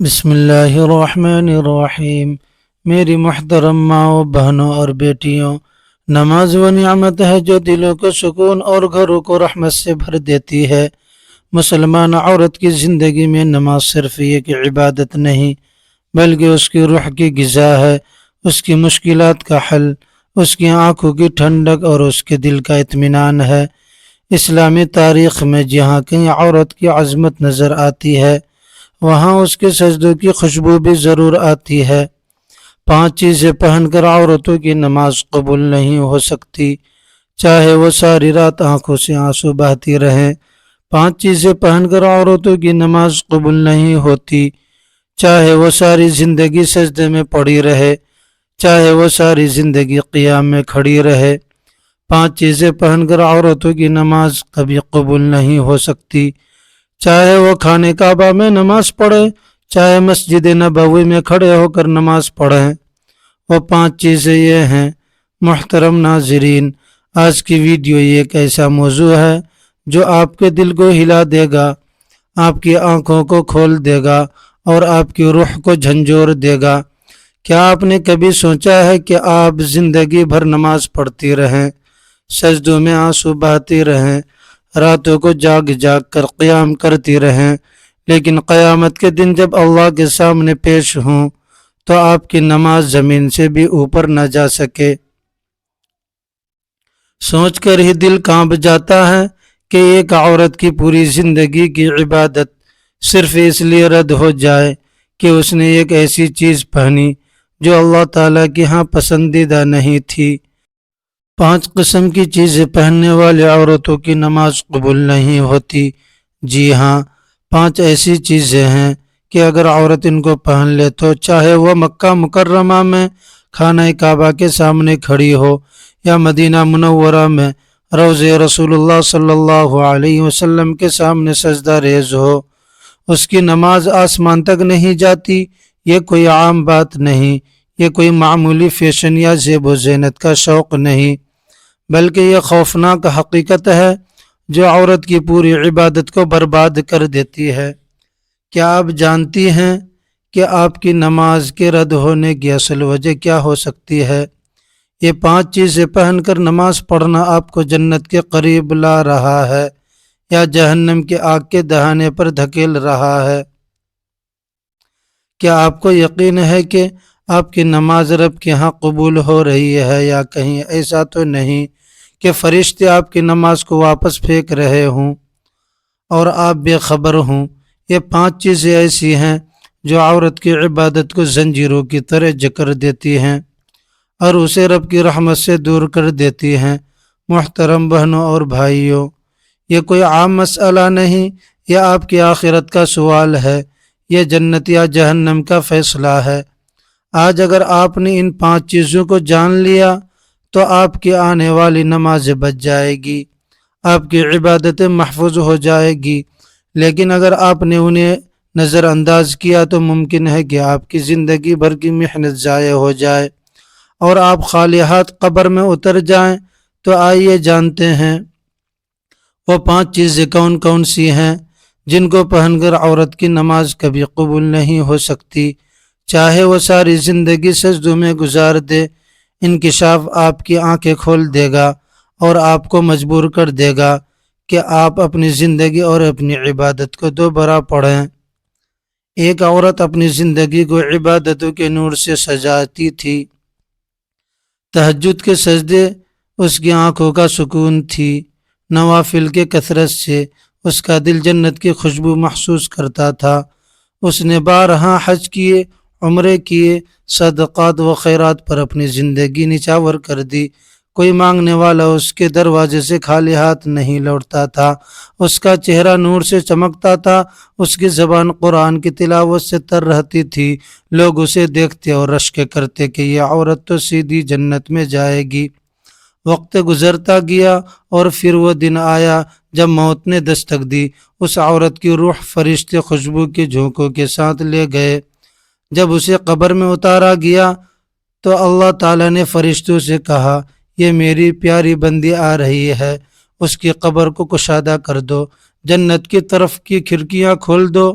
بسم اللہ الرحمن الرحیم۔ میری محترم ماؤں، بہنوں اور بیٹیوں، نماز وہ نعمت ہے جو دلوں کو سکون اور گھروں کو رحمت سے بھر دیتی ہے۔ مسلمان عورت کی زندگی میں نماز صرف ایک عبادت نہیں بلکہ اس کی روح کی غذا ہے، اس کی مشکلات کا حل، اس کی آنکھوں کی ٹھنڈک اور اس کے دل کا اطمینان ہے۔ اسلامی تاریخ میں جہاں کہیں عورت کی عظمت نظر آتی ہے، وہاں اس کے سجدوں کی خوشبو بھی ضرور آتی ہے۔ 5 چیزیں پہن کر عورتوں کی نماز قبول نہیں ہو سکتی، چاہے وہ ساری رات آنکھوں سے آنسو بہتی رہیں۔ 5 چیزیں پہن کر عورتوں کی نماز قبول نہیں ہوتی، چاہے وہ ساری زندگی سجدے میں پڑی رہے، چاہے وہ ساری زندگی قیام میں کھڑی رہے۔ 5 چیزیں پہن کر عورتوں کی نماز کبھی قبول نہیں ہو سکتی، چاہے وہ خانہ کعبہ میں نماز پڑھے، چاہے مسجد نبوی میں کھڑے ہو کر نماز پڑھیں۔ وہ 5 چیزیں یہ ہیں۔ محترم ناظرین، آج کی ویڈیو ایک ایسا موضوع ہے جو آپ کے دل کو ہلا دے گا، آپ کی آنکھوں کو کھول دے گا اور آپ کی روح کو جھنجھوڑ دے گا۔ کیا آپ نے کبھی سوچا ہے کہ آپ زندگی بھر نماز پڑھتی رہیں، سجدوں میں آنسو بہتی رہیں، راتوں کو جاگ جاگ کر قیام کرتی رہیں، لیکن قیامت کے دن جب اللہ کے سامنے پیش ہوں تو آپ کی نماز زمین سے بھی اوپر نہ جا سکے؟ سوچ کر ہی دل کانپ جاتا ہے کہ ایک عورت کی پوری زندگی کی عبادت صرف اس لیے رد ہو جائے کہ اس نے ایک ایسی چیز پہنی جو اللہ تعالیٰ کے ہاں پسندیدہ نہیں تھی۔ 5 قسم کی چیزیں پہننے والی عورتوں کی نماز قبول نہیں ہوتی۔ جی ہاں، 5 ایسی چیزیں ہیں کہ اگر عورت ان کو پہن لے تو چاہے وہ مکہ مکرمہ میں خانہ کعبہ کے سامنے کھڑی ہو یا مدینہ منورہ میں روضہ رسول اللہ صلی اللہ علیہ وسلم کے سامنے سجدہ ریز ہو، اس کی نماز آسمان تک نہیں جاتی۔ یہ کوئی عام بات نہیں، یہ کوئی معمولی فیشن یا زیب و زینت کا شوق نہیں، بلکہ یہ خوفناک حقیقت ہے جو عورت کی پوری عبادت کو برباد کر دیتی ہے۔ کیا آپ جانتی ہیں کہ آپ کی نماز کے رد ہونے کی اصل وجہ کیا ہو سکتی ہے؟ یہ 5 چیزیں پہن کر نماز پڑھنا آپ کو جنت کے قریب لا رہا ہے یا جہنم کے آگ کے دہانے پر دھکیل رہا ہے؟ کیا آپ کو یقین ہے کہ آپ کی نماز رب کے ہاں قبول ہو رہی ہے، یا کہیں ایسا تو نہیں کہ فرشتے آپ کی نماز کو واپس پھینک رہے ہوں اور آپ بے خبر ہوں؟ یہ 5 چیزیں ایسی ہیں جو عورت کی عبادت کو زنجیروں کی طرح جکڑ دیتی ہیں اور اسے رب کی رحمت سے دور کر دیتی ہیں۔ محترم بہنوں اور بھائیوں، یہ کوئی عام مسئلہ نہیں، یہ آپ کی آخرت کا سوال ہے، یہ جنت یا جہنم کا فیصلہ ہے۔ آج اگر آپ نے ان 5 چیزوں کو جان لیا تو آپ کی آنے والی نماز بچ جائے گی، آپ کی عبادتیں محفوظ ہو جائے گی، لیکن اگر آپ نے انہیں نظر انداز کیا تو ممکن ہے کہ آپ کی زندگی بھر کی محنت ضائع ہو جائے اور آپ خالی ہاتھ قبر میں اتر جائیں۔ تو آئیے جانتے ہیں وہ 5 چیزیں کون کون سی ہیں جن کو پہن کر عورت کی نماز کبھی قبول نہیں ہو سکتی، چاہے وہ ساری زندگی سجدوں میں گزار دے۔ انکشاف آپ کی آنکھیں کھول دے گا اور آپ کو مجبور کر دے گا کہ آپ اپنی زندگی اور اپنی عبادت کو دوبارہ پڑھیں۔ ایک عورت اپنی زندگی کو عبادتوں کے نور سے سجاتی تھی۔ تہجد کے سجدے اس کی آنکھوں کا سکون تھی، نوافل کے کثرت سے اس کا دل جنت کی خوشبو محسوس کرتا تھا۔ اس نے بارہا حج کیے، عمرے کیے، صدقات و خیرات پر اپنی زندگی نچھاور کر دی۔ کوئی مانگنے والا اس کے دروازے سے خالی ہاتھ نہیں لوٹتا تھا، اس کا چہرہ نور سے چمکتا تھا، اس کی زبان قرآن کی تلاوت سے تر رہتی تھی۔ لوگ اسے دیکھتے اور رشک کرتے کہ یہ عورت تو سیدھی جنت میں جائے گی۔ وقت گزرتا گیا اور پھر وہ دن آیا جب موت نے دستک دی۔ اس عورت کی روح فرشتے خوشبو کے جھونکوں کے ساتھ لے گئے۔ جب اسے قبر میں اتارا گیا تو اللہ تعالیٰ نے فرشتوں سے کہا، یہ میری پیاری بندی آ رہی ہے، اس کی قبر کو کشادہ کر دو، جنت کی طرف کی کھڑکیاں کھول دو۔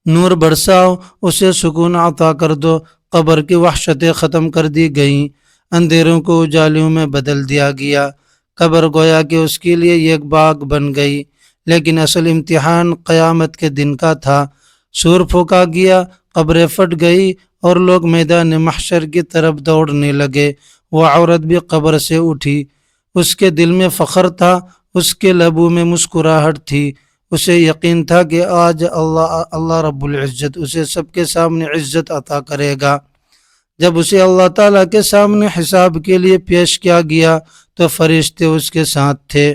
نور برساؤ، اسے سکون عطا کر دو۔ قبر کی وحشتیں ختم کر دی گئیں، اندھیروں کو اجالوں میں بدل دیا گیا۔ قبر گویا کہ اس کے لیے ایک باغ بن گئی، لیکن اصل امتحان قیامت کے دن کا تھا۔ سور پھونکا گیا، قبریں پھٹ گئی اور لوگ میدان محشر کی طرف دوڑنے لگے۔ وہ عورت بھی قبر سے اٹھی، اس کے دل میں فخر تھا، اس کے لبوں میں مسکراہٹ تھی۔ اسے یقین تھا کہ آج اللہ رب العزت اسے سب کے سامنے عزت عطا کرے گا۔ جب اسے اللہ تعالیٰ کے سامنے حساب کے لیے پیش کیا گیا تو فرشتے اس کے ساتھ تھے۔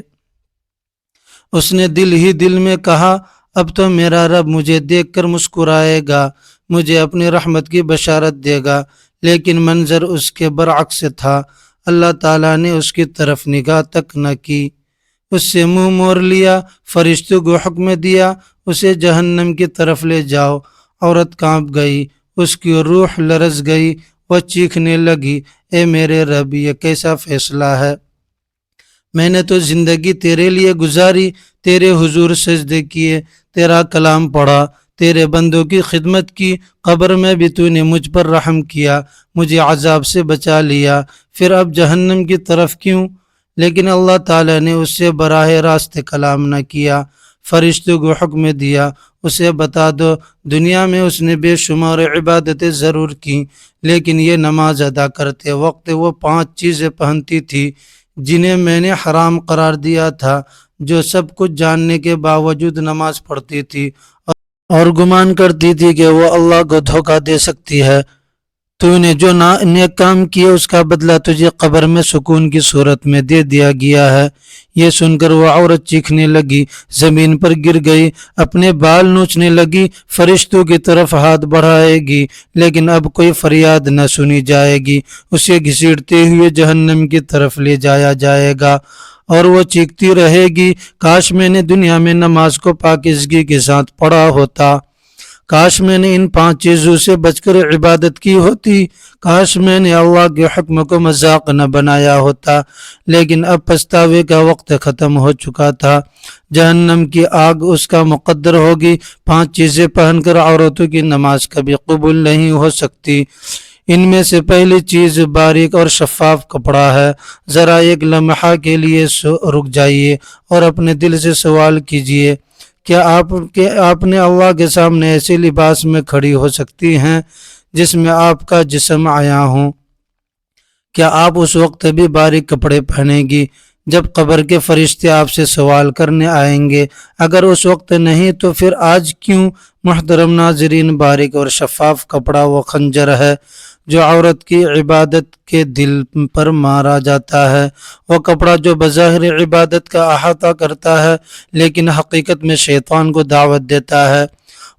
اس نے دل ہی دل میں کہا، اب تو میرا رب مجھے دیکھ کر مسکرائے گا، مجھے اپنی رحمت کی بشارت دے گا۔ لیکن منظر اس کے برعکس تھا۔ اللہ تعالیٰ نے اس کی طرف نگاہ تک نہ کی، اس سے منہ موڑ لیا۔ فرشتوں کو حکم دیا، اسے جہنم کی طرف لے جاؤ۔ عورت کانپ گئی، اس کی روح لرز گئی، وہ چیخنے لگی، اے میرے رب، یہ کیسا فیصلہ ہے؟ میں نے تو زندگی تیرے لیے گزاری، تیرے حضور سجدے کیے، تیرا کلام پڑھا، تیرے بندوں کی خدمت کی۔ قبر میں بھی تو نے مجھ پر رحم کیا، مجھے عذاب سے بچا لیا، پھر اب جہنم کی طرف کیوں؟ لیکن اللہ تعالیٰ نے اس سے براہ راست کلام نہ کیا۔ فرشتوں کو حکم دیا، اسے بتا دو، دنیا میں اس نے بے شمار عبادتیں ضرور کیں، لیکن یہ نماز ادا کرتے وقت وہ 5 چیزیں پہنتی تھی جنہیں میں نے حرام قرار دیا تھا۔ جو سب کچھ جاننے کے باوجود نماز پڑھتی تھی اور گمان کرتی تھی کہ وہ اللہ کو دھوکہ دے سکتی ہے۔ تو نے جو نیک کام کیے اس کا بدلہ تجھے قبر میں سکون کی صورت میں دے دیا گیا ہے۔ یہ سن کر وہ عورت چیخنے لگی، زمین پر گر گئی، اپنے بال نوچنے لگی، فرشتوں کی طرف ہاتھ بڑھائے گی، لیکن اب کوئی فریاد نہ سنی جائے گی۔ اسے گھسیٹتے ہوئے جہنم کی طرف لے جایا جائے گا اور وہ چیختی رہے گی، کاش میں نے دنیا میں نماز کو پاکیزگی کے ساتھ پڑھا ہوتا، کاش میں نے ان 5 چیزوں سے بچ کر عبادت کی ہوتی، کاش میں نے اللہ کے حکم کو مذاق نہ بنایا ہوتا۔ لیکن اب پچھتاوے کا وقت ختم ہو چکا تھا۔ جہنم کی آگ اس کا مقدر ہوگی۔ 5 چیزیں پہن کر عورتوں کی نماز کبھی قبول نہیں ہو سکتی۔ ان میں سے پہلی چیز باریک اور شفاف کپڑا ہے۔ ذرا ایک لمحہ کے لیے رک جائیے اور اپنے دل سے سوال کیجئے، کیا آپ نے اللہ کے سامنے ایسے لباس میں کھڑی ہو سکتی ہیں جس میں آپ کا جسم عیاں ہو؟ کیا آپ اس وقت بھی باریک کپڑے پہنیں گی جب قبر کے فرشتے آپ سے سوال کرنے آئیں گے؟ اگر اس وقت نہیں تو پھر آج کیوں؟ محترم ناظرین، باریک اور شفاف کپڑا وہ خنجر ہے جو عورت کی عبادت کے دل پر مارا جاتا ہے۔ وہ کپڑا جو بظاہر عبادت کا احاطہ کرتا ہے لیکن حقیقت میں شیطان کو دعوت دیتا ہے۔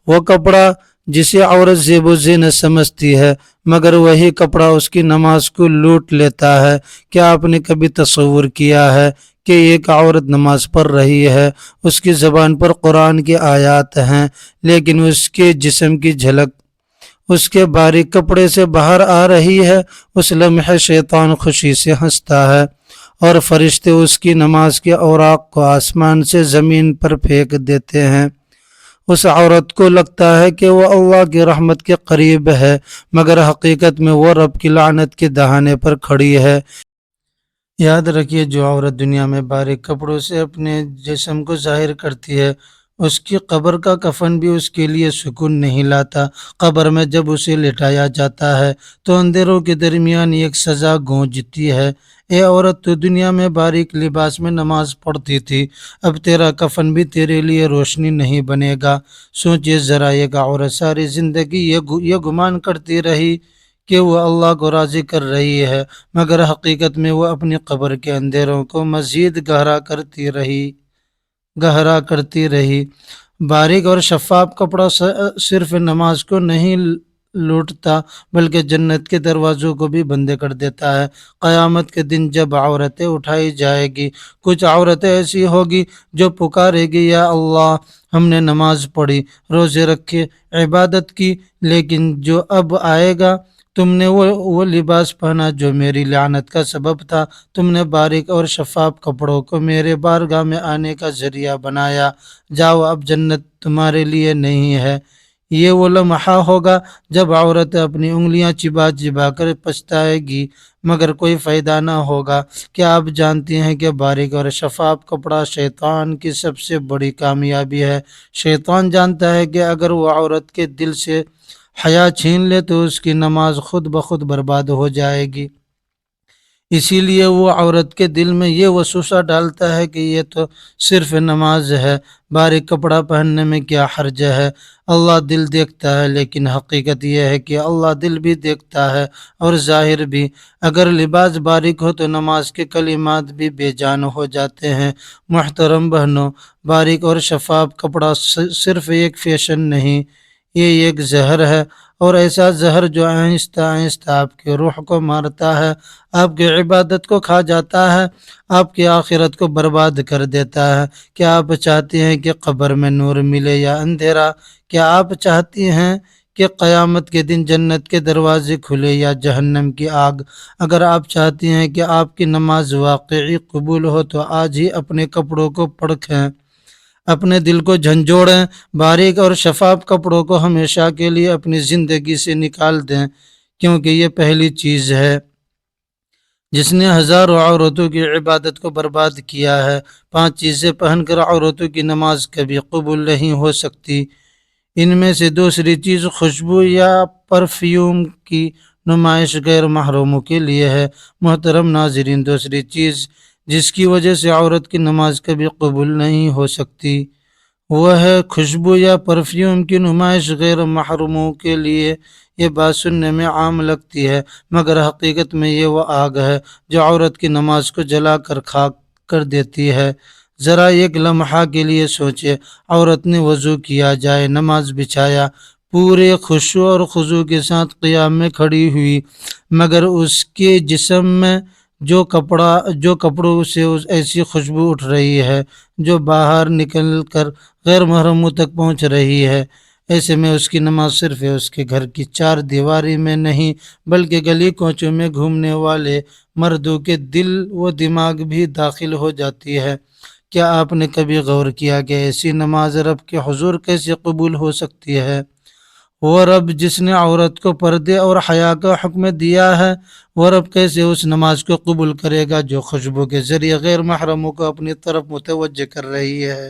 وہ کپڑا جسے عورت زیب و زینت سمجھتی ہے، مگر وہی کپڑا اس کی نماز کو لوٹ لیتا ہے۔ کیا آپ نے کبھی تصور کیا ہے کہ ایک عورت نماز پڑھ رہی ہے، اس کی زبان پر قرآن کی آیات ہیں، لیکن اس کے جسم کی جھلک اس کے باریک کپڑے سے باہر آ رہی ہے؟ اس لمحے شیطان خوشی سے ہنستا ہے اور فرشتے اس کی نماز کے اوراق کو آسمان سے زمین پر پھینک دیتے ہیں۔ اس عورت کو لگتا ہے کہ وہ اللہ کی رحمت کے قریب ہے، مگر حقیقت میں وہ رب کی لعنت کے دہانے پر کھڑی ہے۔ یاد رکھیے، جو عورت دنیا میں باریک کپڑوں سے اپنے جسم کو ظاہر کرتی ہے، اس کی قبر کا کفن بھی اس کے لیے سکون نہیں لاتا۔ قبر میں جب اسے لٹایا جاتا ہے تو اندھیروں کے درمیان ایک سزا گونجتی ہے، اے عورت، تو دنیا میں باریک لباس میں نماز پڑھتی تھی، اب تیرا کفن بھی تیرے لیے روشنی نہیں بنے گا۔ سوچئے ذرا، ایک عورت ساری زندگی یہ گمان کرتی رہی کہ وہ اللہ کو راضی کر رہی ہے، مگر حقیقت میں وہ اپنی قبر کے اندھیروں کو مزید گہرا کرتی رہی۔ باریک اور شفاف کپڑا صرف نماز کو نہیں لوٹتا بلکہ جنت کے دروازوں کو بھی بند کر دیتا ہے۔ قیامت کے دن جب عورتیں اٹھائی جائے گی، کچھ عورتیں ایسی ہوگی جو پکارے گی، یا اللہ، ہم نے نماز پڑھی، روزے رکھے، عبادت کی، لیکن جو اب آئے گا، تم نے وہ لباس پہنا جو میری لعنت کا سبب تھا، تم نے باریک اور شفاف کپڑوں کو میرے بارگاہ میں آنے کا ذریعہ بنایا، جاؤ، اب جنت تمہارے لیے نہیں ہے۔ یہ وہ لمحہ ہوگا جب عورت اپنی انگلیاں چبا چبا کر پچھتائے گی، مگر کوئی فائدہ نہ ہوگا۔ کیا آپ جانتی ہیں کہ باریک اور شفاف کپڑا شیطان کی سب سے بڑی کامیابی ہے؟ شیطان جانتا ہے کہ اگر وہ عورت کے دل سے حیا چھین لے تو اس کی نماز خود بخود برباد ہو جائے گی۔ اسی لیے وہ عورت کے دل میں یہ وسوسہ ڈالتا ہے کہ یہ تو صرف نماز ہے، باریک کپڑا پہننے میں کیا حرج ہے، اللہ دل دیکھتا ہے۔ لیکن حقیقت یہ ہے کہ اللہ دل بھی دیکھتا ہے اور ظاہر بھی۔ اگر لباس باریک ہو تو نماز کے کلمات بھی بے جان ہو جاتے ہیں۔ محترم بہنوں، باریک اور شفاف کپڑا صرف ایک فیشن نہیں، یہ ایک زہر ہے، اور ایسا زہر جو آہستہ آہستہ آپ کے روح کو مارتا ہے، آپ کی عبادت کو کھا جاتا ہے، آپ کی آخرت کو برباد کر دیتا ہے۔ کیا آپ چاہتے ہیں کہ قبر میں نور ملے یا اندھیرا؟ کیا آپ چاہتی ہیں کہ قیامت کے دن جنت کے دروازے کھلے یا جہنم کی آگ؟ اگر آپ چاہتی ہیں کہ آپ کی نماز واقعی قبول ہو تو آج ہی اپنے کپڑوں کو پرکھیں، اپنے دل کو جھنجھوڑیں، باریک اور شفاف کپڑوں کو ہمیشہ کے لیے اپنی زندگی سے نکال دیں، کیونکہ یہ پہلی چیز ہے جس نے ہزاروں عورتوں کی عبادت کو برباد کیا ہے۔ 5 چیزیں پہن کر عورتوں کی نماز کبھی قبول نہیں ہو سکتی۔ ان میں سے دوسری چیز خوشبو یا پرفیوم کی نمائش غیر محرموں کے لیے ہے۔ محترم ناظرین، دوسری چیز جس کی وجہ سے عورت کی نماز کبھی قبول نہیں ہو سکتی وہ ہے خوشبو یا پرفیوم کی نمائش غیر محرموں کے لیے۔ یہ بات سننے میں عام لگتی ہے، مگر حقیقت میں یہ وہ آگ ہے جو عورت کی نماز کو جلا کر خاک کر دیتی ہے۔ ذرا ایک لمحہ کے لیے سوچے، عورت نے وضو کیا، جائے نماز بچھایا، پورے خشوع اور خضوع کے ساتھ قیام میں کھڑی ہوئی، مگر اس کے جسم میں جو کپڑوں سے ایسی خوشبو اٹھ رہی ہے جو باہر نکل کر غیر محرموں تک پہنچ رہی ہے، ایسے میں اس کی نماز صرف اس کے گھر کی 4 دیواری میں نہیں بلکہ گلی کوچوں میں گھومنے والے مردوں کے دل و دماغ بھی داخل ہو جاتی ہے۔ کیا آپ نے کبھی غور کیا کہ ایسی نماز رب کے حضور کیسے قبول ہو سکتی ہے؟ وہ رب جس نے عورت کو پردے اور حیا کا حکم دیا ہے، وہ رب کیسے اس نماز کو قبول کرے گا جو خوشبو کے ذریعے غیر محرموں کو اپنی طرف متوجہ کر رہی ہے؟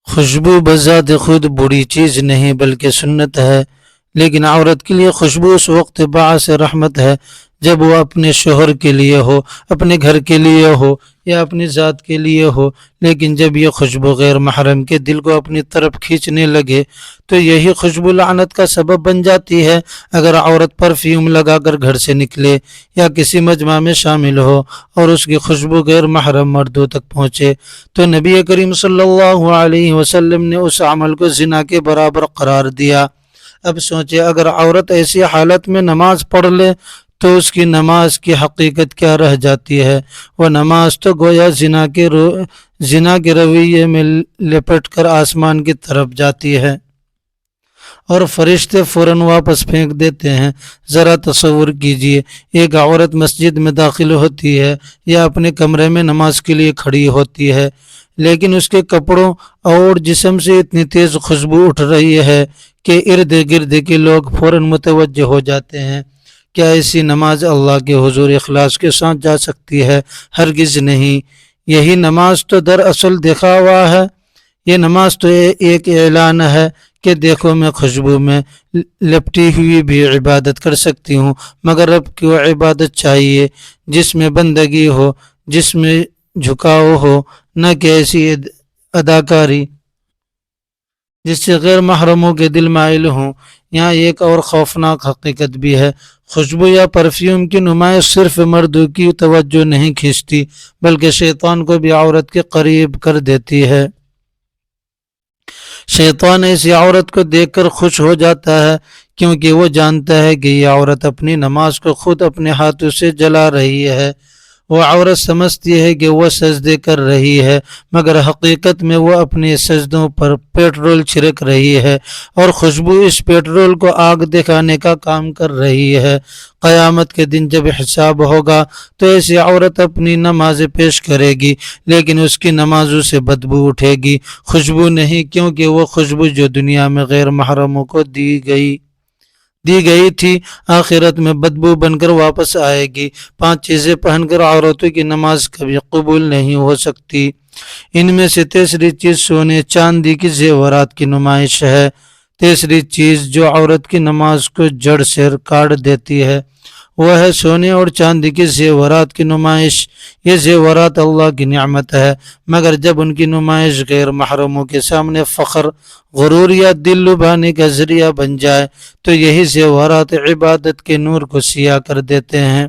خوشبو بذات خود بری چیز نہیں بلکہ سنت ہے، لیکن عورت کے لیے خوشبو اس وقت باعث رحمت ہے جب وہ اپنے شوہر کے لیے ہو، اپنے گھر کے لیے ہو یا اپنی ذات کے لیے ہو۔ لیکن جب یہ خوشبو غیر محرم کے دل کو اپنی طرف کھینچنے لگے تو یہی خوشبو لعنت کا سبب بن جاتی ہے۔ اگر عورت پرفیوم لگا کر گھر سے نکلے یا کسی مجمع میں شامل ہو اور اس کی خوشبو غیر محرم مردوں تک پہنچے تو نبی کریم صلی اللہ علیہ وسلم نے اس عمل کو زنا کے برابر قرار دیا۔ اب سوچے، اگر عورت ایسی حالت میں نماز پڑھ لے تو اس کی نماز کی حقیقت کیا رہ جاتی ہے؟ وہ نماز تو گویا زنا کے رویے میں لپٹ کر آسمان کی طرف جاتی ہے اور فرشتے فوراً واپس پھینک دیتے ہیں۔ ذرا تصور کیجئے، ایک عورت مسجد میں داخل ہوتی ہے یا اپنے کمرے میں نماز کے لیے کھڑی ہوتی ہے، لیکن اس کے کپڑوں اور جسم سے اتنی تیز خوشبو اٹھ رہی ہے کہ ارد گرد کے لوگ فوراً متوجہ ہو جاتے ہیں۔ کیا ایسی نماز اللہ کے حضور اخلاص کے ساتھ جا سکتی ہے؟ ہرگز نہیں۔ یہی نماز تو دراصل دکھاوا ہے۔ یہ نماز تو ایک اعلان ہے کہ دیکھو، میں خوشبو میں لپٹی ہوئی بھی عبادت کر سکتی ہوں، مگر رب کی وہ عبادت چاہیے جس میں بندگی ہو، جس میں جھکاؤ ہو، نہ کہ ایسی اداکاری جس سے غیر محرموں کے دل مائل ہوں۔ یہاں ایک اور خوفناک حقیقت بھی ہے۔ خوشبو یا پرفیوم کی نمائش صرف مردوں کی توجہ نہیں کھینچتی بلکہ شیطان کو بھی عورت کے قریب کر دیتی ہے۔ شیطان ایسی عورت کو دیکھ کر خوش ہو جاتا ہے کیونکہ وہ جانتا ہے کہ یہ عورت اپنی نماز کو خود اپنے ہاتھوں سے جلا رہی ہے۔ وہ عورت سمجھتی ہے کہ وہ سجدے کر رہی ہے، مگر حقیقت میں وہ اپنے سجدوں پر پیٹرول چھڑک رہی ہے، اور خوشبو اس پیٹرول کو آگ دکھانے کا کام کر رہی ہے۔ قیامت کے دن جب حساب ہوگا تو ایسی عورت اپنی نمازیں پیش کرے گی، لیکن اس کی نمازوں سے بدبو اٹھے گی، خوشبو نہیں، کیونکہ وہ خوشبو جو دنیا میں غیر محرموں کو دی گئی تھی آخرت میں بدبو بن کر واپس آئے گی۔ 5 چیزیں پہن کر عورتوں کی نماز کبھی قبول نہیں ہو سکتی۔ ان میں سے تیسری چیز سونے چاندی کی زیورات کی نمائش ہے۔ تیسری چیز جو عورت کی نماز کو جڑ سے کاٹ دیتی ہے وہ ہے سونے اور چاندی کی زیورات کی نمائش۔ یہ زیورات اللہ کی نعمت ہے، مگر جب ان کی نمائش غیر محرموں کے سامنے فخر، غرور یا دل لبھانے کا ذریعہ بن جائے تو یہی زیورات عبادت کے نور کو سیاہ کر دیتے ہیں۔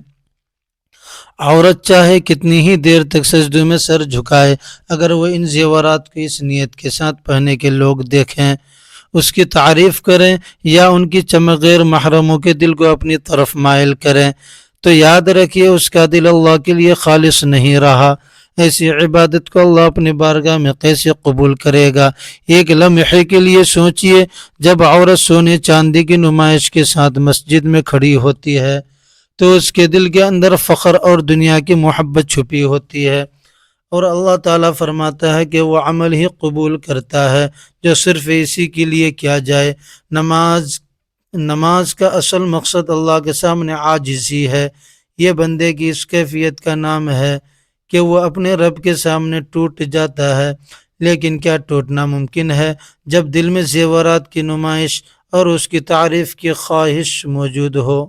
عورت چاہے کتنی ہی دیر تک سجدوں میں سر جھکائے، اگر وہ ان زیورات کو اس نیت کے ساتھ پہنے کے لوگ دیکھیں، اس کی تعریف کریں یا ان کی چمک غیر محرموں کے دل کو اپنی طرف مائل کریں، تو یاد رکھیے اس کا دل اللہ کے لیے خالص نہیں رہا۔ ایسی عبادت کو اللہ اپنی بارگاہ میں کیسے قبول کرے گا؟ ایک لمحے کے لیے سوچئے، جب عورت سونے چاندی کی نمائش کے ساتھ مسجد میں کھڑی ہوتی ہے تو اس کے دل کے اندر فخر اور دنیا کی محبت چھپی ہوتی ہے، اور اللہ تعالیٰ فرماتا ہے کہ وہ عمل ہی قبول کرتا ہے جو صرف اسی کے لیے کیا جائے۔ نماز کا اصل مقصد اللہ کے سامنے عاجزی ہے۔ یہ بندے کی اس کیفیت کا نام ہے کہ وہ اپنے رب کے سامنے ٹوٹ جاتا ہے، لیکن کیا ٹوٹنا ممکن ہے جب دل میں زیورات کی نمائش اور اس کی تعریف کی خواہش موجود ہو؟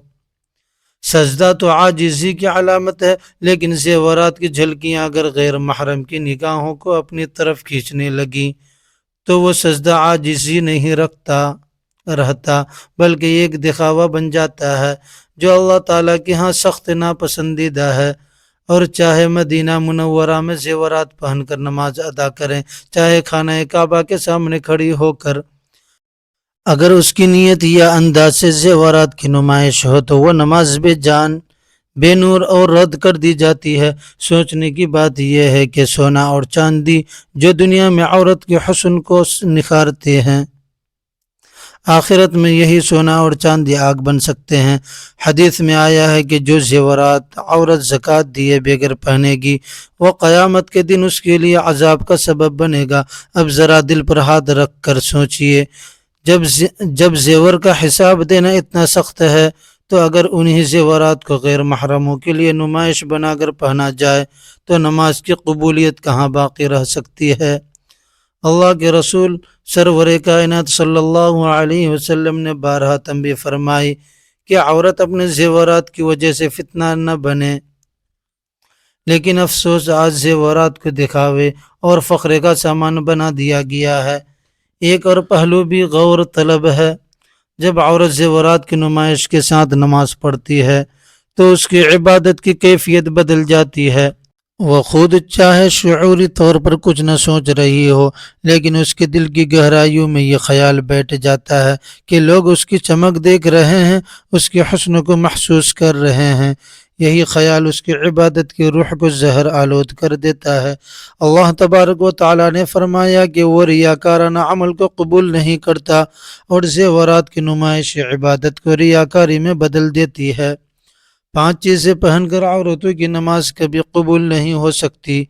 سجدہ تو عاجزی کی علامت ہے، لیکن زیورات کی جھلکیاں اگر غیر محرم کی نگاہوں کو اپنی طرف کھینچنے لگیں تو وہ سجدہ عاجزی نہیں رہتا، بلکہ ایک دکھاوا بن جاتا ہے جو اللہ تعالیٰ کے ہاں سخت ناپسندیدہ ہے۔ اور چاہے مدینہ منورہ میں زیورات پہن کر نماز ادا کریں، چاہے خانہ کعبہ کے سامنے کھڑی ہو کر، اگر اس کی نیت یا انداز سے زیورات کی نمائش ہو تو وہ نماز بے جان، بے نور اور رد کر دی جاتی ہے۔ سوچنے کی بات یہ ہے کہ سونا اور چاندی جو دنیا میں عورت کے حسن کو نکھارتے ہیں، آخرت میں یہی سونا اور چاندی آگ بن سکتے ہیں۔ حدیث میں آیا ہے کہ جو زیورات عورت زکوٰۃ دیے بغیر پہنے گی وہ قیامت کے دن اس کے لیے عذاب کا سبب بنے گا۔ اب ذرا دل پر ہاتھ رکھ کر سوچئے، جب زیور کا حساب دینا اتنا سخت ہے تو اگر انہی زیورات کو غیر محرموں کے لیے نمائش بنا کر پہنا جائے تو نماز کی قبولیت کہاں باقی رہ سکتی ہے؟ اللہ کے رسول سرور کائنات صلی اللہ علیہ وسلم نے بارہا تنبیہ فرمائی کہ عورت اپنے زیورات کی وجہ سے فتنہ نہ بنے، لیکن افسوس آج زیورات کو دکھاوے اور فخر کا سامان بنا دیا گیا ہے۔ ایک اور پہلو بھی غور طلب ہے، جب عورت زیورات کی نمائش کے ساتھ نماز پڑھتی ہے تو اس کی عبادت کی کیفیت بدل جاتی ہے۔ وہ خود چاہے شعوری طور پر کچھ نہ سوچ رہی ہو، لیکن اس کے دل کی گہرائیوں میں یہ خیال بیٹھ جاتا ہے کہ لوگ اس کی چمک دیکھ رہے ہیں، اس کے حسن کو محسوس کر رہے ہیں۔ یہی خیال اس کی عبادت کی روح کو زہر آلود کر دیتا ہے۔ اللہ تبارک و تعالیٰ نے فرمایا کہ وہ ریاکارانہ عمل کو قبول نہیں کرتا، اور زیورات کی نمائش عبادت کو ریاکاری میں بدل دیتی ہے۔ 5 چیزیں پہن کر عورتوں کی نماز کبھی قبول نہیں ہو سکتی۔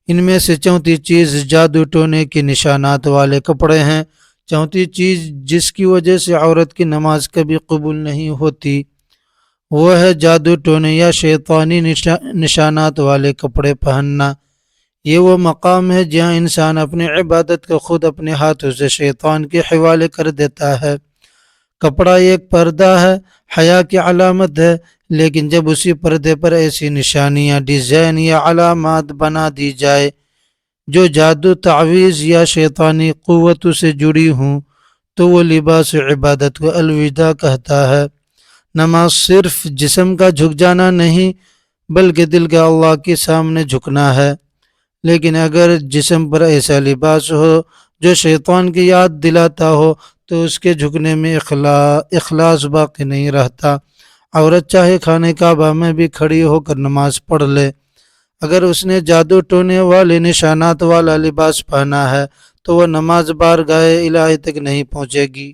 ان میں سے چوتھی چیز جادو ٹونے کے نشانات والے کپڑے ہیں۔ چوتھی چیز جس کی وجہ سے عورت کی نماز کبھی قبول نہیں ہوتی وہ ہے جادو ٹونے یا شیطانی نشانات والے کپڑے پہننا۔ یہ وہ مقام ہے جہاں انسان اپنی عبادت کو خود اپنے ہاتھوں سے شیطان کے حوالے کر دیتا ہے۔ کپڑا ایک پردہ ہے، حیا کی علامت ہے، لیکن جب اسی پردے پر ایسی نشانیاں، ڈیزائن یا علامات بنا دی جائے جو جادو، تعویذ یا شیطانی قوتوں سے جڑی ہوں تو وہ لباس عبادت کو الوداع کہتا ہے۔ نماز صرف جسم کا جھک جانا نہیں بلکہ دل کا اللہ کے سامنے جھکنا ہے، لیکن اگر جسم پر ایسا لباس ہو جو شیطان کی یاد دلاتا ہو تو اس کے جھکنے میں اخلاص باقی نہیں رہتا۔ عورت چاہے خانہ کعبہ میں بھی کھڑی ہو کر نماز پڑھ لے، اگر اس نے جادو ٹونے والے نشانات والا لباس پہنا ہے تو وہ نماز بارگاہ الہی تک نہیں پہنچے گی۔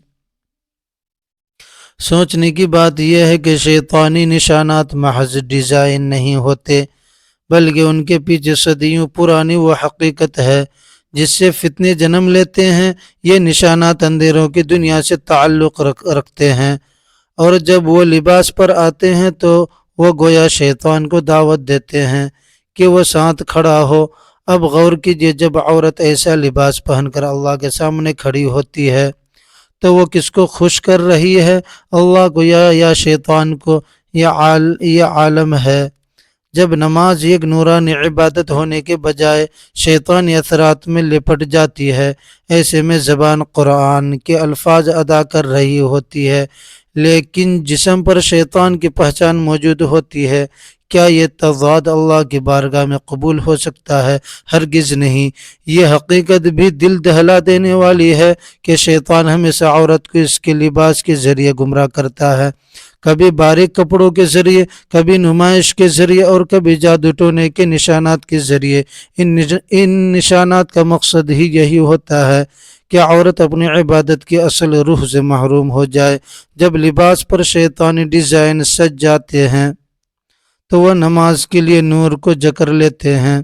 سوچنے کی بات یہ ہے کہ شیطانی نشانات محض ڈیزائن نہیں ہوتے، بلکہ ان کے پیچھے صدیوں پرانی وہ حقیقت ہے جس سے فتنے جنم لیتے ہیں۔ یہ نشانات اندھیروں کی دنیا سے تعلق رکھتے ہیں، اور جب وہ لباس پر آتے ہیں تو وہ گویا شیطان کو دعوت دیتے ہیں کہ وہ ساتھ کھڑا ہو۔ اب غور کیجئے، جب عورت ایسا لباس پہن کر اللہ کے سامنے کھڑی ہوتی ہے تو وہ کس کو خوش کر رہی ہے؟ اللہ کو یا شیطان کو؟ یہ عالم ہے۔ جب نماز ایک نورانی عبادت ہونے کے بجائے شیطانی اثرات میں لپٹ جاتی ہے، ایسے میں زبان قرآن کے الفاظ ادا کر رہی ہوتی ہے لیکن جسم پر شیطان کی پہچان موجود ہوتی ہے، کیا یہ تضاد اللہ کی بارگاہ میں قبول ہو سکتا ہے؟ ہرگز نہیں۔ یہ حقیقت بھی دل دہلا دینے والی ہے کہ شیطان ہمیشہ عورت کو اس کے لباس کے ذریعے گمراہ کرتا ہے، کبھی باریک کپڑوں کے ذریعے، کبھی نمائش کے ذریعے، اور کبھی جادو ٹونے کے نشانات کے ذریعے۔ ان نشانات کا مقصد ہی یہی ہوتا ہے کہ عورت اپنی عبادت کی اصل روح سے محروم ہو جائے۔ جب لباس پر شیطانی ڈیزائن سج جاتے ہیں تو وہ نماز کے لیے نور کو جکر لیتے ہیں۔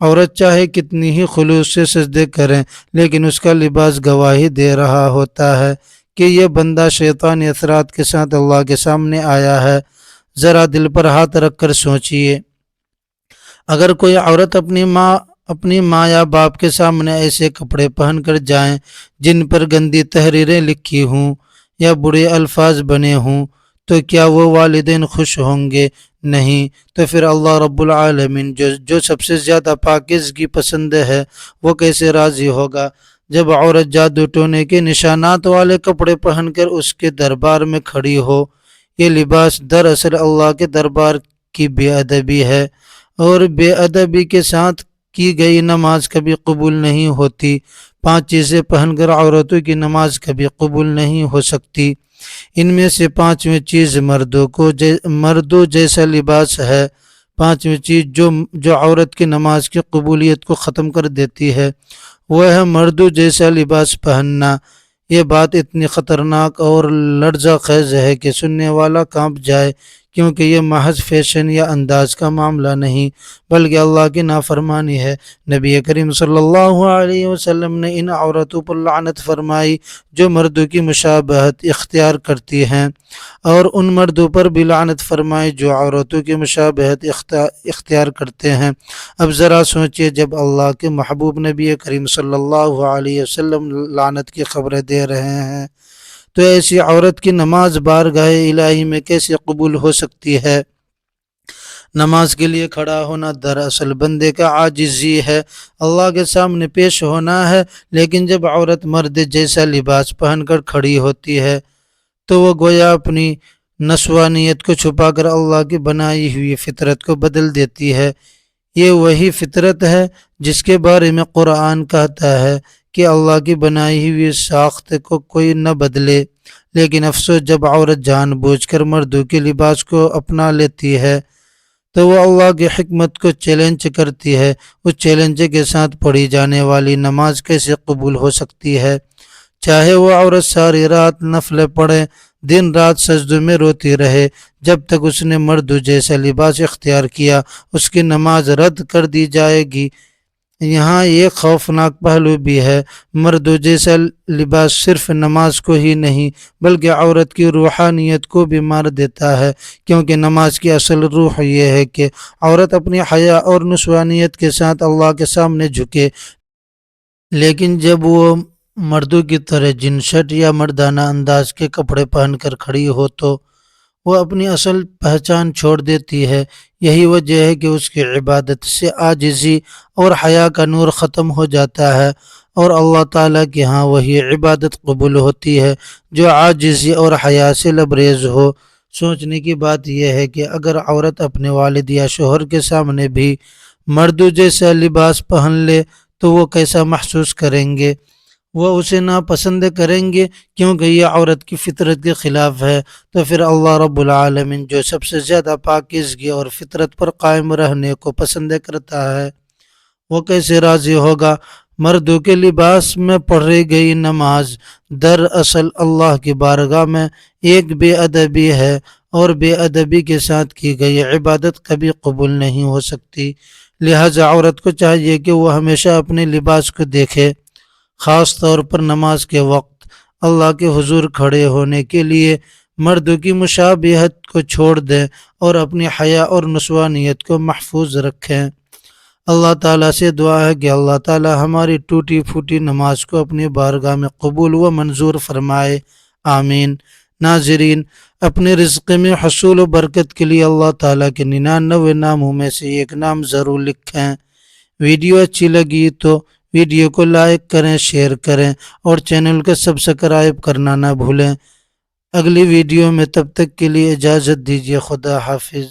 عورت چاہے کتنی ہی خلوص سے سجدے کریں، لیکن اس کا لباس گواہی دے رہا ہوتا ہے کہ یہ بندہ شیطانی اثرات کے ساتھ اللہ کے سامنے آیا ہے۔ ذرا دل پر ہاتھ رکھ کر سوچئے، اگر کوئی عورت اپنی ماں یا باپ کے سامنے ایسے کپڑے پہن کر جائیں جن پر گندی تحریریں لکھی ہوں یا برے الفاظ بنے ہوں تو کیا وہ والدین خوش ہوں گے؟ نہیں۔ تو پھر اللہ رب العالمین جو سب سے زیادہ پاکیزگی پسند ہے وہ کیسے راضی ہوگا؟ جب عورت جادو ٹونے کے نشانات والے کپڑے پہن کر اس کے دربار میں کھڑی ہو، یہ لباس دراصل اللہ کے دربار کی بے ادبی ہے، اور بے ادبی کے ساتھ کی گئی نماز کبھی قبول نہیں ہوتی۔ 5 چیزیں پہن کر عورتوں کی نماز کبھی قبول نہیں ہو سکتی۔ ان میں سے 5ویں چیز مردوں جیسا لباس ہے۔ 5ویں چیز جو عورت کی نماز کی قبولیت کو ختم کر دیتی ہے وہ ہے مردوں جیسا لباس پہننا۔ یہ بات اتنی خطرناک اور لرزہ خیز ہے کہ سننے والا کانپ جائے، کیونکہ یہ محض فیشن یا انداز کا معاملہ نہیں بلکہ اللہ کی نافرمانی ہے۔ نبی کریم صلی اللہ علیہ وسلم نے ان عورتوں پر لعنت فرمائی جو مردوں کی مشابہت اختیار کرتی ہیں، اور ان مردوں پر بھی لعنت فرمائی جو عورتوں کی مشابہت اختیار کرتے ہیں۔ اب ذرا سوچئے، جب اللہ کے محبوب نبی کریم صلی اللہ علیہ وسلم لعنت کی خبریں دے رہے ہیں تو ایسی عورت کی نماز بارگاہ الہی میں کیسے قبول ہو سکتی ہے؟ نماز کے لیے کھڑا ہونا دراصل بندے کا عاجزی ہے، اللہ کے سامنے پیش ہونا ہے، لیکن جب عورت مرد جیسا لباس پہن کر کھڑی ہوتی ہے تو وہ گویا اپنی نسوانیت کو چھپا کر اللہ کی بنائی ہوئی فطرت کو بدل دیتی ہے۔ یہ وہی فطرت ہے جس کے بارے میں قرآن کہتا ہے کہ اللہ کی بنائی ہوئی ساخت کو کوئی نہ بدلے، لیکن افسوس جب عورت جان بوجھ کر مردوں کے لباس کو اپنا لیتی ہے تو وہ اللہ کی حکمت کو چیلنج کرتی ہے۔ اس چیلنج کے ساتھ پڑھی جانے والی نماز کیسے قبول ہو سکتی ہے؟ چاہے وہ عورت ساری رات نفلیں پڑھے، دن رات سجدوں میں روتی رہے، جب تک اس نے مردوں جیسا لباس اختیار کیا اس کی نماز رد کر دی جائے گی۔ یہاں ایک خوفناک پہلو بھی ہے، مردوں جیسا لباس صرف نماز کو ہی نہیں بلکہ عورت کی روحانیت کو بھی مار دیتا ہے، کیونکہ نماز کی اصل روح یہ ہے کہ عورت اپنی حیا اور نسوانیت کے ساتھ اللہ کے سامنے جھکے، لیکن جب وہ مردوں کی طرح جین شرٹ یا مردانہ انداز کے کپڑے پہن کر کھڑی ہو تو وہ اپنی اصل پہچان چھوڑ دیتی ہے۔ یہی وجہ ہے کہ اس کی عبادت سے عاجزی اور حیا کا نور ختم ہو جاتا ہے، اور اللہ تعالیٰ کے ہاں وہی عبادت قبول ہوتی ہے جو عاجزی اور حیا سے لبریز ہو۔ سوچنے کی بات یہ ہے کہ اگر عورت اپنے والد یا شوہر کے سامنے بھی مردوں جیسا لباس پہن لے تو وہ کیسا محسوس کریں گے؟ وہ اسے ناپسند کریں گے کیونکہ یہ عورت کی فطرت کے خلاف ہے، تو پھر اللہ رب العالمین جو سب سے زیادہ پاکیزگی اور فطرت پر قائم رہنے کو پسند کرتا ہے وہ کیسے راضی ہوگا؟ مردوں کے لباس میں پڑھی گئی نماز دراصل اللہ کی بارگاہ میں ایک بے ادبی ہے، اور بے ادبی کے ساتھ کی گئی عبادت کبھی قبول نہیں ہو سکتی۔ لہذا عورت کو چاہیے کہ وہ ہمیشہ اپنے لباس کو دیکھے، خاص طور پر نماز کے وقت اللہ کے حضور کھڑے ہونے کے لیے مردوں کی مشابہت کو چھوڑ دیں اور اپنی حیا اور نسوانیت کو محفوظ رکھیں۔ اللہ تعالیٰ سے دعا ہے کہ اللہ تعالیٰ ہماری ٹوٹی پھوٹی نماز کو اپنی بارگاہ میں قبول و منظور فرمائے، آمین۔ ناظرین، اپنے رزق میں حصول و برکت کے لیے اللہ تعالیٰ کے 99 ناموں میں سے ایک نام ضرور لکھیں۔ ویڈیو اچھی لگی تو ویڈیو کو لائک کریں، شیئر کریں اور چینل کو سبسکرائب کرنا نہ بھولیں۔ اگلی ویڈیو میں تب تک کے لیے اجازت دیجیے، خدا حافظ۔